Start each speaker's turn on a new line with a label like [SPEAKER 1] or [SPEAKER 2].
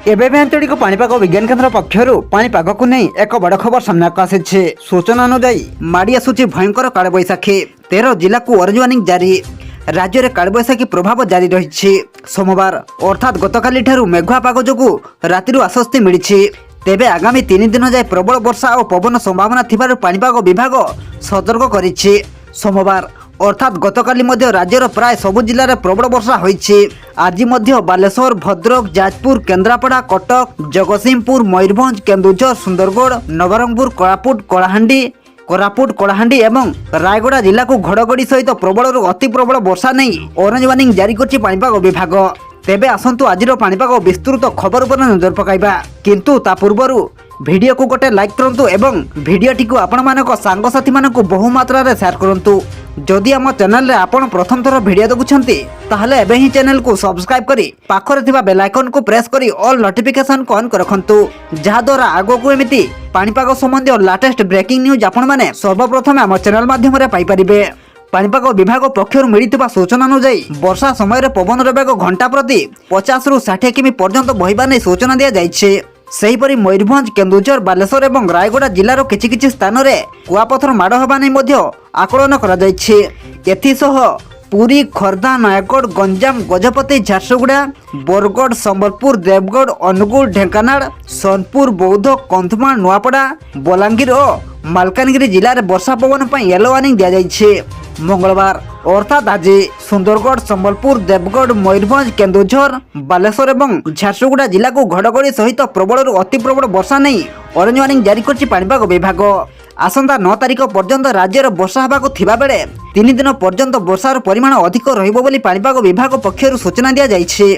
[SPEAKER 1] एबे भी आंचलिक पाणीपाग विज्ञान केन्द्र पक्षर पाणीपाग को नहीं एक बड़ खबर सामना को आसी। सूचना अनुजाई माड़ी आसुची भयंकर कालबैशाखी। 13 जिला को ऑरेंज वार्निंग जारी। राज्य में कालबैशाखी प्रभाव जारी रही। सोमवार अर्थात गतकाली मेघुआ पाग जो राति आश्वस्ति मिली। तेबे आगामी 3 दिन जाए प्रबल वर्षा और पवन संभावना थिबारु पाणीपाग विभाग सतर्क करिछि। सोमवार अर्थात गतकाली राज्यर प्राय सबु जिले में प्रबल वर्षा होइछि। आज बालेश्वर, भद्रक, जाजपुर, केन्द्रापड़ा, कटक, जगतसिंहपुर, मयूरभंज, केन्दुझर, सुंदरगढ़, नवरंगपुर, कोरापुट, कलाहांडी एवं रायगड़ा जिला को घड़घड़ी सहित प्रबल अति प्रबल वर्षा नहीं ऑरेंज वार्निंग जारी करछि पाणीपाग विभाग। तेबे आसंतु आजिर पाणीपाग विस्तृत खबर पर नजर पकाइबा, किंतु ता पूर्वरु भिडियो को गोटे लाइक करंतु एवं भिडियोटी को आपण मानक सांगसाथी मानक बहु मात्रा रे शेयर करंतु। जदि आम चैनल रे आपण प्रथम थर भिडियो देखुछंती ताहले एबे ही चैनल को सब्सक्राइब करी पाखरे थिबा बेल आइकन को प्रेस करी ऑल नोटिफिकेशन को ऑन कर रखंतु, जहा द्वारा आगो को एमिति पाणीपाग संबंधी लेटेस्ट ब्रेकिंग न्यूज आपण माने सर्वप्रथम आम चैनल माध्यम रे पाई परिबे। पाणीपाग विभाग पक्षर मिलिथिबा सूचना अनुसार वर्षा समय पवन वेग घंटा प्रति 50 रु 60 किमी पर्यंत बहिबा नै सूचना दिया जाइछे। सेहीपरि मयूरभंज, केन्दुझर, बालेश्वर एवं रायगड़ा जिलार किछि स्थान रे कुआपथर माड़ हेबा नै मध्य आकलन करा जाइछे। एथिसह पुरी, खर्दा, नयागढ़, गंजाम, गजपति, झारसुगुड़ा, बरगढ़, संबलपुर, देवगढ़, अनुगुल, ढेंकानाल, सोनपुर, बौद्ध, कंधमाल, नुआपड़ा, बलांगीर और मालकानगिरी जिले में वर्षा पवन पर येलो वार्निंग दिया जाइछे। मंगलवार अर्थात आज सुंदरगढ़, संबलपुर, देवगढ़, मयूरभंज, केन्दुझर, बालेश्वर एवं झारसुगुड़ा जिला को घड़घड़ी सहित प्रबल अति प्रबल वर्षा नहीं ऑरेंज वार्निंग जारी करछि पाणीपाग विभाग। आसंता 9 तारिख पर्यंत राज्यर वर्षा हेबाकु थिबा बेले 3 दिन पर्यंत वर्षार परिमाण अधिक रहिबो बोली पाणीपाग विभाग पक्षरु सूचना दिया जाइछे।